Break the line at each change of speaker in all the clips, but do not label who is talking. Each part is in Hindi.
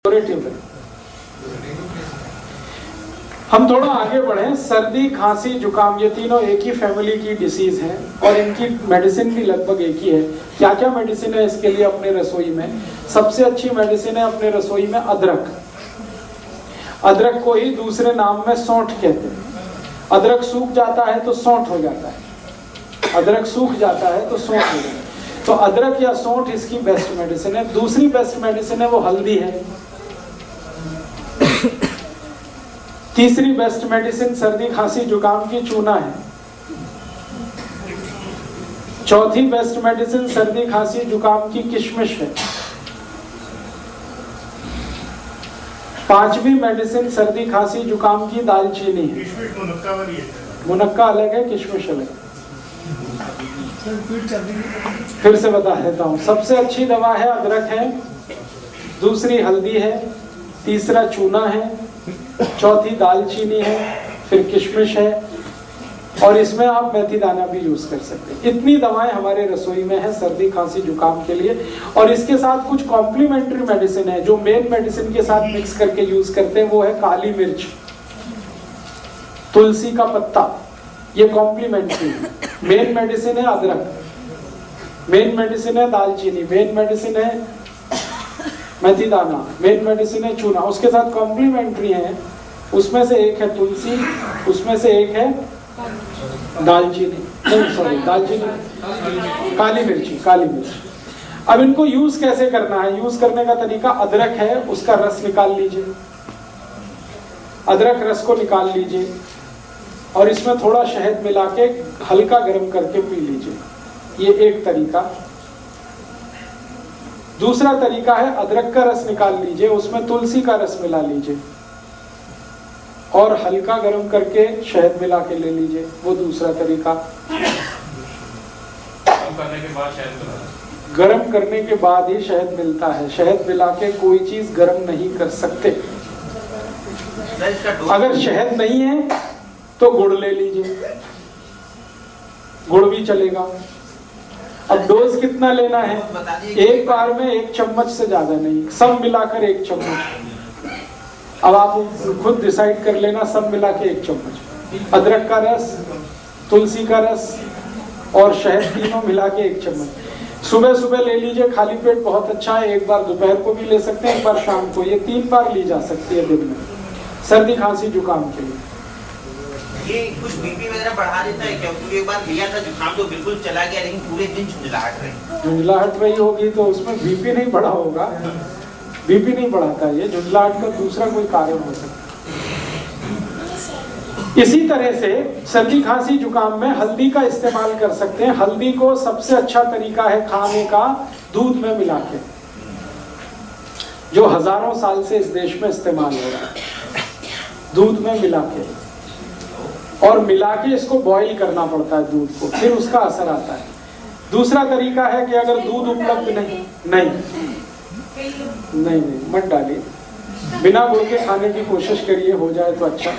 हम थोड़ा आगे बढ़े। सर्दी, खांसी, जुकाम ये तीनों एक ही फैमिली की डिसीज हैं और इनकी मेडिसिन भी लगभग एक ही है। क्या क्या मेडिसिन है इसके लिए अपने रसोई में? सबसे अच्छी मेडिसिन है अपने रसोई में अदरक। अदरक को ही दूसरे नाम में सौंठ कहते हैं। अदरक सूख जाता है तो सौंठ हो जाता है, अदरक सूख जाता है तो सौंठ हो जाता है। तो अदरक या सौंठ इसकी बेस्ट मेडिसिन है। दूसरी बेस्ट मेडिसिन है वो हल्दी है। तीसरी बेस्ट मेडिसिन सर्दी, खांसी, जुकाम की चूना है। चौथी बेस्ट मेडिसिन सर्दी, खांसी, जुकाम की किशमिश है। पांचवी मेडिसिन सर्दी, खांसी, जुकाम की दालचीनी है। मुनक्का अलग है, किशमिश अलग है। फिर से बता देता हूं। सबसे अच्छी दवा है अदरक है, दूसरी हल्दी है, तीसरा चूना है, चौथी दालचीनी है, फिर किशमिश है और इसमें आप मेथी दाना भी यूज कर सकते हैं। इतनी दवाएं हमारे रसोई में है सर्दी, खांसी, जुकाम के लिए। और इसके साथ कुछ कॉम्प्लीमेंट्री मेडिसिन है जो मेन मेडिसिन के साथ मिक्स करके यूज करते हैं। वो है काली मिर्च, तुलसी का पत्ता, ये कॉम्प्लीमेंट्री है। मेन मेडिसिन है अदरक, मेन मेडिसिन है दालचीनी, मेन मेडिसिन है मेथी दाना, मेन मेडिसिन है चूना। उसके साथ कॉम्प्लीमेंट्री है, उसमें से एक है तुलसी, उसमें से एक है दालचीनी, नहीं सॉरी दालचीनी, काली मिर्ची, काली मिर्च। अब इनको यूज कैसे करना है? यूज करने का तरीका, अदरक है उसका रस निकाल लीजिए, अदरक रस को निकाल लीजिए और इसमें थोड़ा शहद मिला के हल्का गर्म करके पी लीजिए, ये एक तरीका। दूसरा तरीका है अदरक का रस निकाल लीजिए, उसमें तुलसी का रस मिला लीजिए और हल्का गर्म करके शहद मिला के ले लीजिए, वो दूसरा तरीका। गर्म करने के बाद ही शहद मिलता है, शहद मिला के कोई चीज गर्म नहीं कर सकते। अगर शहद नहीं है तो गुड़ ले लीजिए, गुड़ भी चलेगा। अब डोज कितना लेना है? एक बार में 1 चम्मच से ज्यादा नहीं, सब मिलाकर 1 चम्मच। अब आप खुद डिसाइड कर लेना, सब मिला के 1 चम्मच। अदरक का रस, तुलसी का रस और शहद तीनों मिला के 1 चम्मच। सुबह सुबह ले लीजिए, खाली पेट बहुत अच्छा है। एक बार दोपहर को भी ले सकते हैं, एक बार शाम को। ये 3 बार ली जा सकती है दिन में, सर्दी, खांसी, जुकाम के लिए।
ये कुछ बीपी वगैरह बढ़ा देता है क्या? क्योंकि एक बार लिया था जुकाम तो बिल्कुल चला गया, लेकिन पूरे दिन झुंझलाहट रही।
झुंझलाहट रही होगी तो उसमें बीपी नहीं बढ़ा होगा। बीपी नहीं बढ़ाता, ये झुंझलाहट का दूसरा कोई कारण हो सकता है। इसी तरह से सर्दी, खांसी, जुकाम में हल्दी का इस्तेमाल कर सकते हैं। हल्दी को सबसे अच्छा तरीका है खाने का दूध में मिला के, जो हजारों साल से इस देश में इस्तेमाल हो रहा है। दूध में मिला के और मिला के इसको बॉईल करना पड़ता है दूध को, फिर उसका असर आता है। दूसरा तरीका है कि अगर दूध उपलब्ध नहीं मत डालिए, बिना गुड़ के खाने की कोशिश करिए, हो जाए तो अच्छा,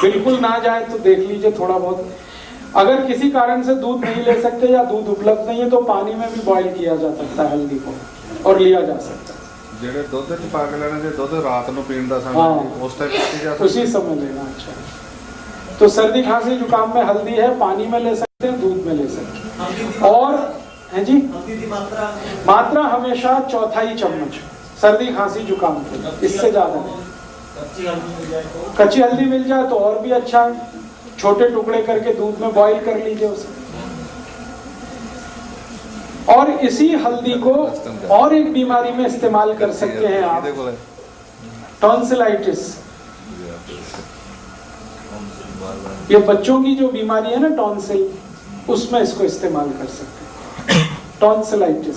बिल्कुल ना जाए तो देख लीजिए थोड़ा बहुत। अगर किसी कारण से दूध नहीं ले सकते या दूध उपलब्ध नहीं है तो पानी में भी बॉईल किया जा सकता है हल्दी को और लिया जा सकता है।
ਜਿਹੜੇ ਦੁੱਧ ਚ ਪਾ ਕੇ ਲੈਣਾ ਤੇ ਦੁੱਧ ਰਾਤ ਨੂੰ ਪੀਣ ਦਾ
हाँ,
समय उस टाइप पीती जा सकती
उसी समय लेना अच्छा है। तो सर्दी, खांसी, जुकाम में हल्दी है, पानी में ले सकते हैं, दूध में ले सकते हैं। और है जी, मात्रा हमेशा 1/4 चम्मच सर्दी, खांसी, जुकाम के, इससे ज्यादा नहीं। कच्ची हल्दी मिल जाए तो और भी अच्छा है। छोटे टुकड़े करके दूध में बॉईल कर लीजिए उसे। और इसी हल्दी को और एक बीमारी में इस्तेमाल कर सकते हैं आप, टॉन्सिलाइटिस। ये बच्चों की जो बीमारी है ना टॉन्सिल, उसमें इसको इस्तेमाल कर सकते हैं। टॉन्सिलाइटिस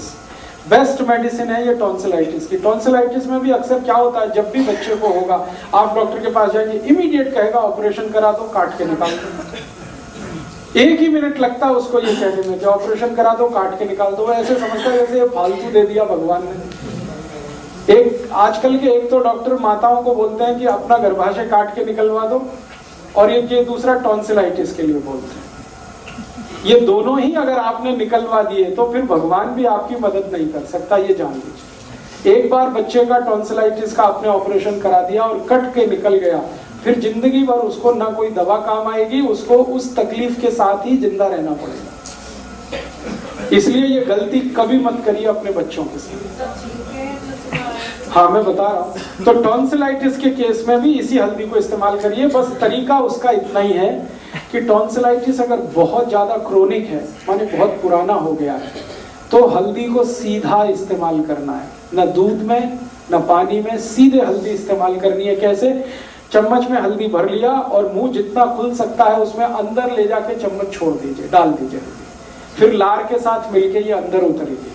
बेस्ट मेडिसिन है ये टॉन्सिलाइटिस की। टॉन्सिलाइटिस में भी अक्सर क्या होता है, जब भी बच्चे को होगा आप डॉक्टर के पास जाएंगे, इमीडिएट कहेगा ऑपरेशन करा दो, काट के निकाल दो। 1 ही मिनट लगता है उसको ये कहने में कि ऑपरेशन करा दो, काट के निकाल दो। ऐसे समझता है जैसे ये फालतू दे दिया भगवान ने। आजकल के एक तो डॉक्टर माताओं को बोलते हैं कि अपना गर्भाशय काट के निकलवा दो, और ये दूसरा टॉन्सिलाइटिस के लिए बोलते हैं। ये दोनों ही अगर आपने निकलवा दिए तो फिर भगवान भी आपकी मदद नहीं कर सकता, ये जान लीजिए। एक बार बच्चे का टॉन्सिलाइटिस का आपने ऑपरेशन करा दिया और कट के निकल गया, फिर जिंदगी भर उसको ना कोई दवा काम आएगी, उसको उस तकलीफ के साथ ही जिंदा रहना पड़ेगा। इसलिए ये गलती कभी मत करिए अपने बच्चों के साथ। हाँ मैं बता रहा हूँ। तो टॉन्सिलाइटिस के केस में भी इसी हल्दी को इस्तेमाल करिए। बस तरीका उसका इतना ही है कि टॉन्सिलाइटिस अगर बहुत ज्यादा क्रोनिक है, माने बहुत पुराना हो गया है, तो हल्दी को सीधा इस्तेमाल करना है, न दूध में न पानी में, सीधे हल्दी इस्तेमाल करनी है। कैसे? चम्मच में हल्दी भर लिया और मुंह जितना खुल सकता है उसमें अंदर ले जाके चम्मच छोड़ दीजिए, डाल दीजिए हल्दी, फिर लार के साथ मिलके ये अंदर उतरेगी।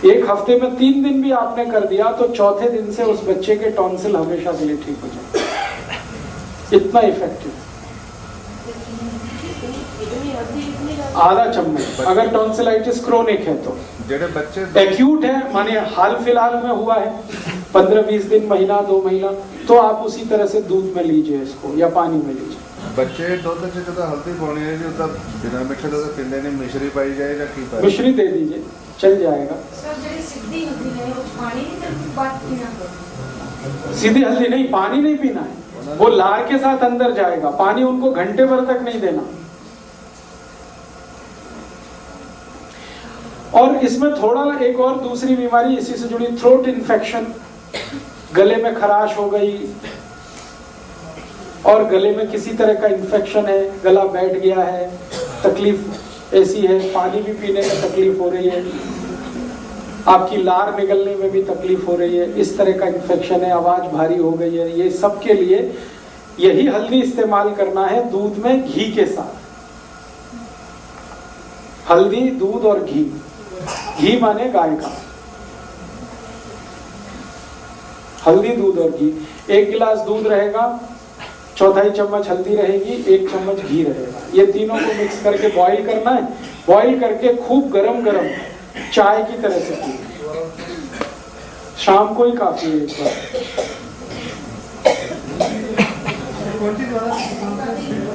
एक हफ्ते में 3 दिन भी आपने कर दिया तो चौथे दिन से उस बच्चे के टॉन्सिल हमेशा के लिए ठीक हो जाए। इतना इफेक्टिव। आधा चम्मच अगर टॉन्सिलाइटिस क्रोनिक है तो।
जेडे बच्चे
एक्यूट है, माने हाल फिलहाल में हुआ है 15-20 दिन, महीना 2 महीना, तो आप उसी तरह से दूध में लीजिए इसको या पानी में लीजिए।
बच्चे दुध च जदा हल्दी पानी है जो तब बिना मिठे दुध पींदे ने मिश्री पाई जाए या की पाई?
मिश्री दे दीजिए, चल जाएगा।
सर ਜਿਹੜੀ ਸਿੱਧੀ ਹਲਦੀ ਹੈ ਉਹ ਪਾਣੀ ਨਹੀਂ ਤੇ ਬਾਤ ਪੀਣਾ पड़ता।
सीधी हल्दी नहीं, पानी नहीं पीना है, वो लार के साथ अंदर जाएगा। पानी उनको घंटे भर तक नहीं देना। और इसमें थोड़ा एक और दूसरी बीमारी इसी से जुड़ी, थ्रोट इन्फेक्शन, गले में खराश हो गई और गले में किसी तरह का इन्फेक्शन है, गला बैठ गया है, तकलीफ ऐसी है, पानी भी पीने में तकलीफ हो रही है, आपकी लार निकलने में भी तकलीफ हो रही है, इस तरह का इन्फेक्शन है, आवाज भारी हो गई है, ये सब के लिए यही हल्दी इस्तेमाल करना है दूध में घी के साथ। हल्दी, दूध और घी। घी माने गाय का। हल्दी, दूध और घी। 1 गिलास दूध रहेगा, 1/4 चम्मच हल्दी रहेगी, 1 चम्मच घी रहेगा। ये तीनों को मिक्स करके बॉईल करना है। बॉईल करके खूब गरम गरम चाय की तरह से पीना। शाम को ही काफी है एक बार।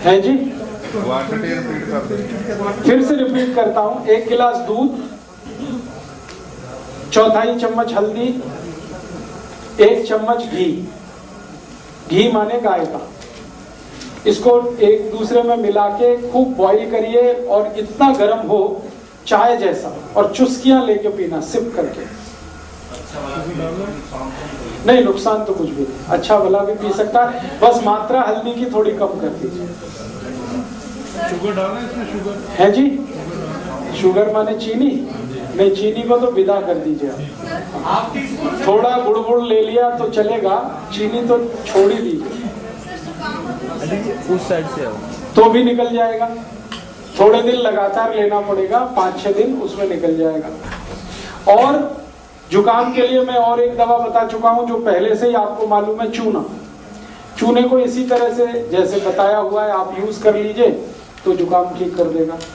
है जी,
क्वांटिटी रिपीट कर दे।
फिर से रिपीट करता हूं। 1 गिलास दूध, 1/4 चम्मच हल्दी, 1 चम्मच घी। घी माने गाय का। इसको एक दूसरे में मिला के खूब बॉईल करिए और इतना गर्म हो चाय जैसा, और चुस्कियां लेके पीना, सिप करके। नहीं, नुकसान तो कुछ भी नहीं, अच्छा भला भी पी सकता है, बस मात्रा हल्दी की थोड़ी कम कर दीजिए।
शुगर डालना है इसमें? शुगर
है जी? शुगर माने चीनी? नहीं, चीनी को तो विदा कर दीजिए आप। थोड़ा गुड़ ले लिया तो चलेगा, चीनी तो छोड़ ही दीजिए।
उस साइड से आओ
तो भी निकल जाएगा। थोड़े दिन लगातार लेना पड़ेगा, 5-6 दिन उसमें निकल जाएगा। और जुकाम के लिए मैं और एक दवा बता चुका हूं जो पहले से ही आपको मालूम है, चूना। चूने को इसी तरह से जैसे बताया हुआ है आप यूज कर लीजिए तो जुकाम ठीक कर देगा।